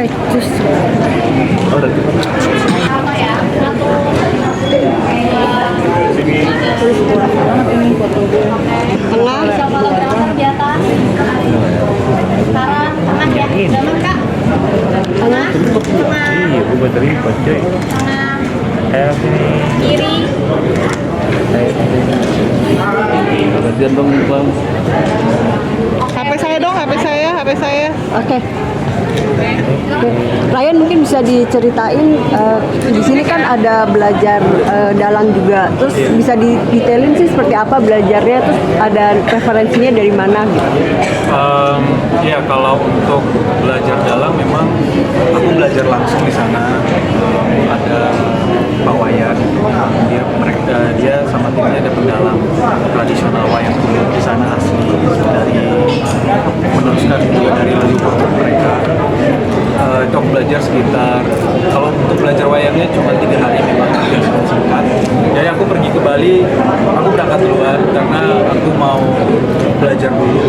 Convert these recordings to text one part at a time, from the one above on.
Becus. Oh, udah tuh. Tengah. Sekarang tengah ya. Zaman Kak. Tengah. Iya, gue baterai lipat coy. Tengah. Kayak sini. Kiri. Gantian dong bang. HP saya dong, HP saya. Oke. Oke. Ryan mungkin bisa diceritain di sini kan ada belajar dalang juga. Terus bisa didetailin sih seperti apa belajarnya, terus ada referensinya dari mana gitu. Ya kalau untuk belajar dalang memang aku belajar langsung di sana. Ada Pak Wayan, dia sama timnya ada pendalang tradisional wayang kulit di sana asli dari meneruskan juga dari leluhur mereka. Itu aku belajar sekitar, kalau untuk belajar wayangnya cuma 3 hari memang tidak singkat. Jadi aku pergi ke Bali, aku berangkat duluan karena aku mau belajar dulu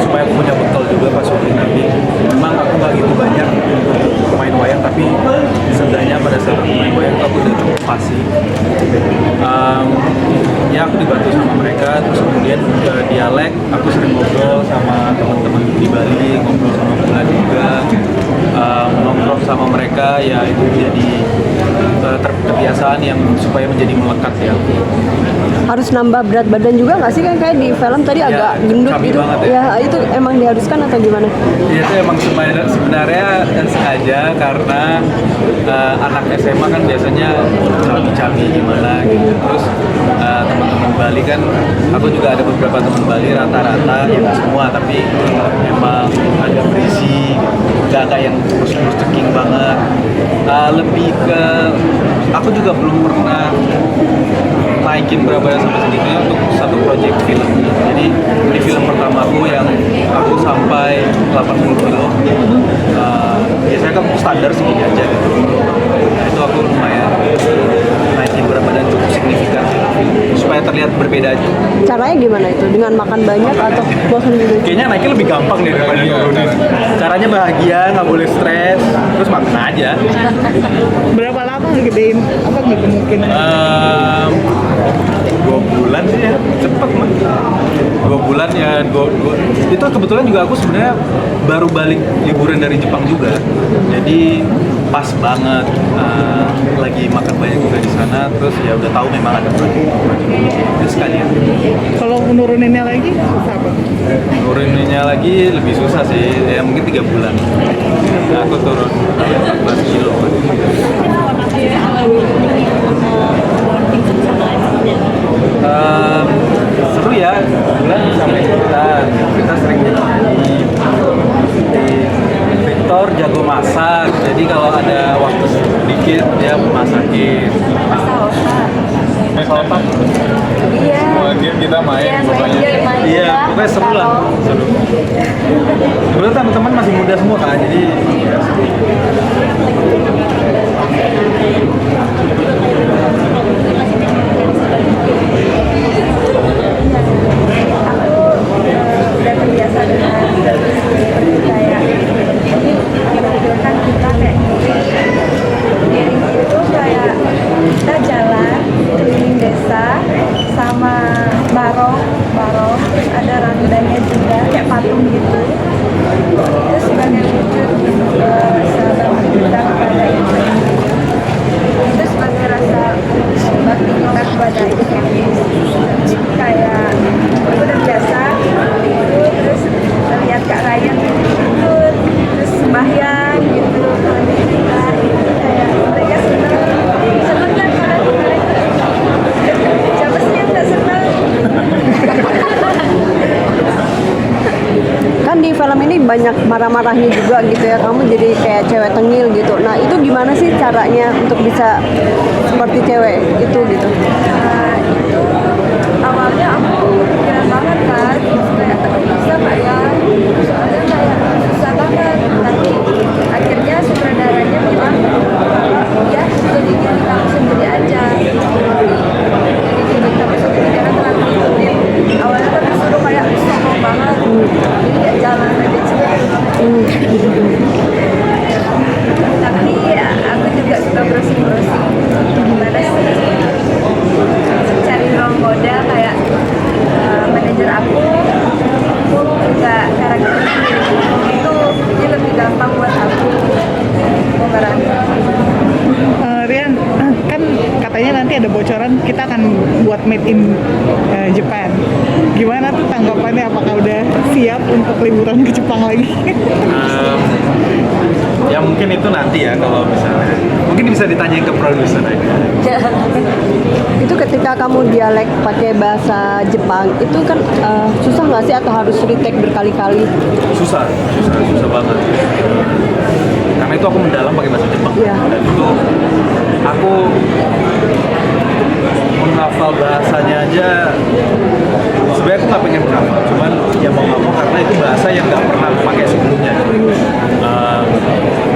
supaya aku punya bekal juga pas syuting nanti. Memang aku nggak gitu banyak main wayang, tapi seenggaknya pada saat aku main wayang aku udah cukup fasih. Ya aku dibantu sama mereka, terus kemudian dialek aku sering ngobrol sama teman-teman di Bali, ngobrol sama Bulan juga, nongkrong sama mereka, ya itu jadi kebiasaan yang supaya menjadi melekat ya. Harus nambah berat badan juga nggak sih, kan kayak di film tadi Ya, agak gendut cabi gitu banget ya. Itu emang diharuskan atau gimana? Ya, itu emang sebenarnya sengaja karena anak SMA kan biasanya cabi-cabi gimana gitu. Terus teman-teman Bali kan, aku juga ada beberapa teman Bali rata-rata, ya nggak semua tapi emang agak berisi, nggak yang kurus-kurus ceking banget. Lebih ke aku juga belum pernah naikin berat badan sampai segitunya untuk satu proyek film. Jadi di film pertamaku yang aku sampai 80 kilo, biasanya kan standar segini aja gitu. Nah, itu aku lumayan naikin berat badan cukup signifikan supaya terlihat berbeda aja. Caranya gimana itu? Dengan makan banyak atau bosan gitu? Kayaknya naiknya lebih gampang deh daripada nurunin. Caranya bahagia, nggak boleh stres, terus makan aja. Berapa lama ngegedein? Apa gitu mungkin? 2 bulan sih ya, cepet mah. 2 bulan ya, itu kebetulan juga aku sebenarnya baru balik liburan dari Jepang juga, jadi pas banget lagi makan banyak juga di sana, terus ya udah tahu memang ada proyek itu sekalian. Kalau menuruninnya lagi susah apa? Nuruninnya lagi lebih susah sih, ya mungkin 3 bulan. Nah, aku turun 14 kilo. Seru ya, bulan sama kita sering nyanyi. Victor jago masak, jadi kalau ada waktu sedikit dia masakin. Masak. Iya. Kemudian kita main pokoknya. Iya, pokoknya seru lah, seru. Kebetulan teman-teman masih muda semua kan, jadi ya seru. Udah terbiasa dengan seperti kayak menunjukkan kita kayak diri itu kayak kita jalan keliling desa sama barong terus ada randanya juga kayak patung gitu, itu sebagai wujud rasa bakti kita kepada ibu, itu sebagai rasa bakti kita kepada ibu. Kayak udah biasa itu, terus lihat Kak Ryan ikut terus sembahyang gitu kalau kita itu kayak mereka seneng kan siapa sih yang nggak seneng. Kan di film ini banyak marah-marahnya juga gitu ya, kamu jadi kayak cewek tengil gitu. Nah itu gimana sih caranya untuk bisa seperti cewek itu gitu? Nah, itu awalnya aku pikiran banget kan, terus kayak bisa nggak ya, soalnya kayak susah banget, tapi akhirnya sutradaranya bilang ya jadi diri kamu sendiri aja, jadi diri kamu sendiri, jangan terlalu ngikutin. Awalnya kan disuruh kayak sombong banget, jadi ya jalan aja sih. Tapi ya, aku juga suka browsing-browsing gimana sih cari role model kayak manajer aku juga karakternya itu jadi lebih gampang buat aku pemeran. Rian, kan katanya nanti ada bocoran kita akan buat made in Japan. Gimana tuh tanggapannya? Apakah udah siap untuk liburan ke Jepang lagi? Ya mungkin itu nanti ya kalau misalnya mungkin bisa ditanyain ke produser aja. Itu ketika kamu dialek pakai bahasa Jepang itu kan susah nggak sih atau harus retake berkali-kali? Susah banget. Karena itu aku mendalam pakai bahasa Jepang. Iya. Dan itu aku menghafal bahasanya aja. Sebenarnya aku nggak pengen menghafal, cuman ya mau nggak mau karena itu bahasa yang nggak pernah aku pakai sebelumnya.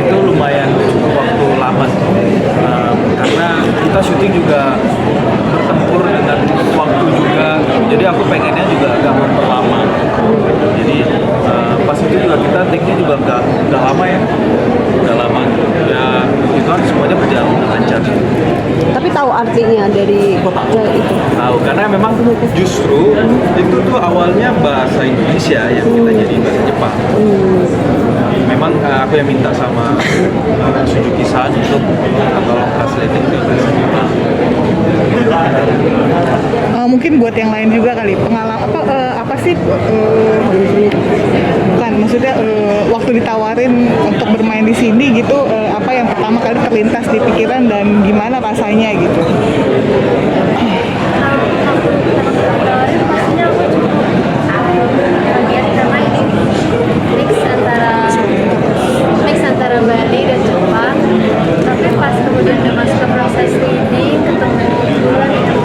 Itu lumayan cukup waktu lama sih. Karena kita syuting juga bertempur dengan waktu juga, jadi aku pengennya juga agak memperlama. Jadi pas itu juga kita take-nya juga nggak lama ya, nggak lama. Ya itu kan semuanya berjalan lancar. Tapi tahu artinya dari Aku tahu. itu. Tahu karena memang justru itu tuh awalnya bahasa Indonesia yang kita jadi bahasa Jepang. Memang aku yang minta sama Suzuki-san untuk tolong translating ke bahasa Jepang. Mungkin buat yang lain juga kali pengalaman apa sih bukan maksudnya waktu ditawarin untuk bermain di sini gitu apa yang pertama kali terlintas di pikiran dan gimana rasanya gitu? Pastinya aku cukup kaget karena ini mix antara Bali dan Jepang. Tapi pas kemudian udah masuk ke proses reading, ketemu bulan yang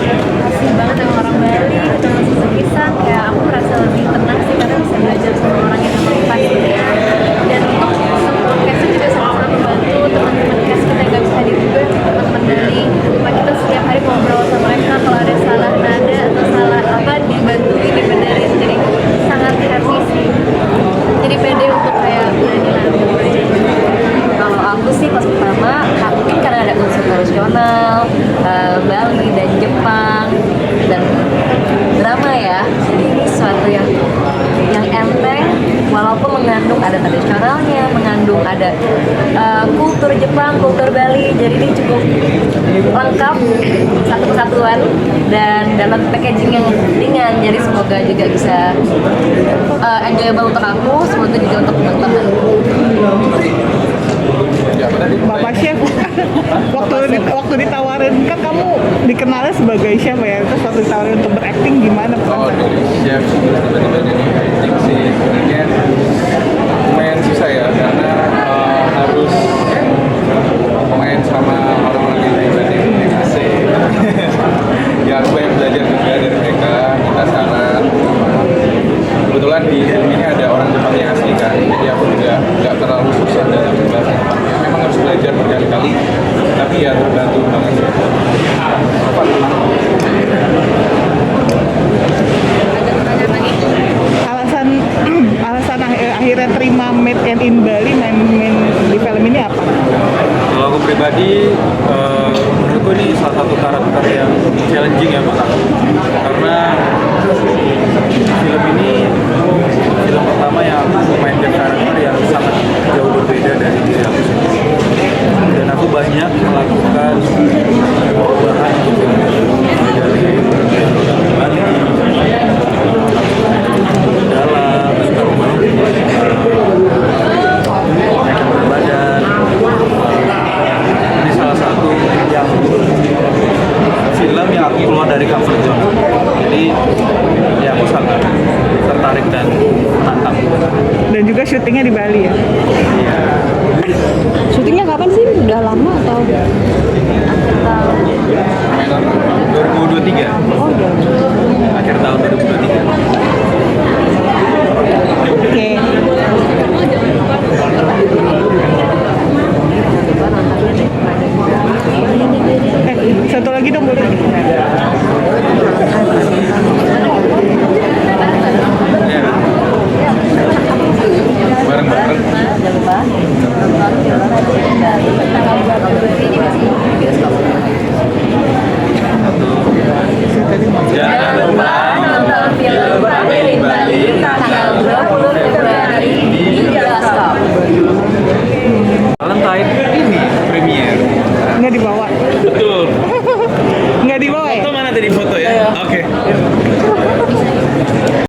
asing banget sama orang Bali, ketemu Suzuki-san, kayak aku merasa lebih tenang sih karena bisa belajar sama orang yang memang pasnya. Dan untuk semua cast juga sangat membantu teman-teman cast kita yang nggak bisa hadir juga, teman-teman Bali. Cuma kita setiap hari ngobrol sama mereka kalau ada salah nada atau salah apa dibantuin dibenerin, jadi sangat happy sih. Jadi pede untuk kayak berani lah. Kalau aku sih pas pertama mungkin karena ada unsur nasional, Bali dan Jepang dan drama ya, jadi ini sesuatu yang enteng walaupun mengandung ada tradisionalnya, mengandung ada kultur Jepang, kultur Bali, jadi ini cukup lengkap satu kesatuan dan dalam packaging yang ringan, jadi semoga juga bisa enjoyable untuk aku, semoga juga untuk teman-teman. Bapak Chef, waktu ditawarin kan kamu dikenalnya sebagai chef ya, terus waktu ditawarin untuk berakting gimana? Oh, dari chef tiba-tiba jadi acting sih sebenarnya lumayan susah ya karena harus main sama orang-orang yang hebat yang asik. Ya aku banyak belajar juga dari mereka, minta saran. Kebetulan di film ini ada orang Jepang yang asli kan, jadi aku juga nggak terlalu susah dalam bahasa Jepang. Memang harus belajar berkali-kali, tapi ya terbantu banget. Apa tenang? Alasan akhirnya terima Made in Bali main di film ini apa? Kalau aku pribadi, menurutku ini salah satu karakter yang challenging ya buat aku. Karena film ini film pertama yang aku memainkan karakter yang sangat jauh berbeda dari diri aku sendiri. Dan aku banyak melakukan perubahan mulai dari Bali, dalam, badan. Ini salah satu yang film yang aku keluar dari comfort zone. Jadi ya aku sangat tertarik dan menantang. Dan juga syutingnya di Bali ya? Iya. Syutingnya kapan sih? Udah lama atau? Akhir tahun 2023. Oh, udah. Akhir tahun 2023. Oke. Satu lagi dong boleh? Iya. Bareng-bareng. Jangan lupa Tahun lalu film Family Bali tanggal 20 ini masih di bioskop. Jangan lupa Nonton film Family Bali tanggal 20 Februari di bioskop. Valentine ini premier. Nggak dibawa. Betul. Nggak dibawa ya? Foto mana tadi foto ya? Oke.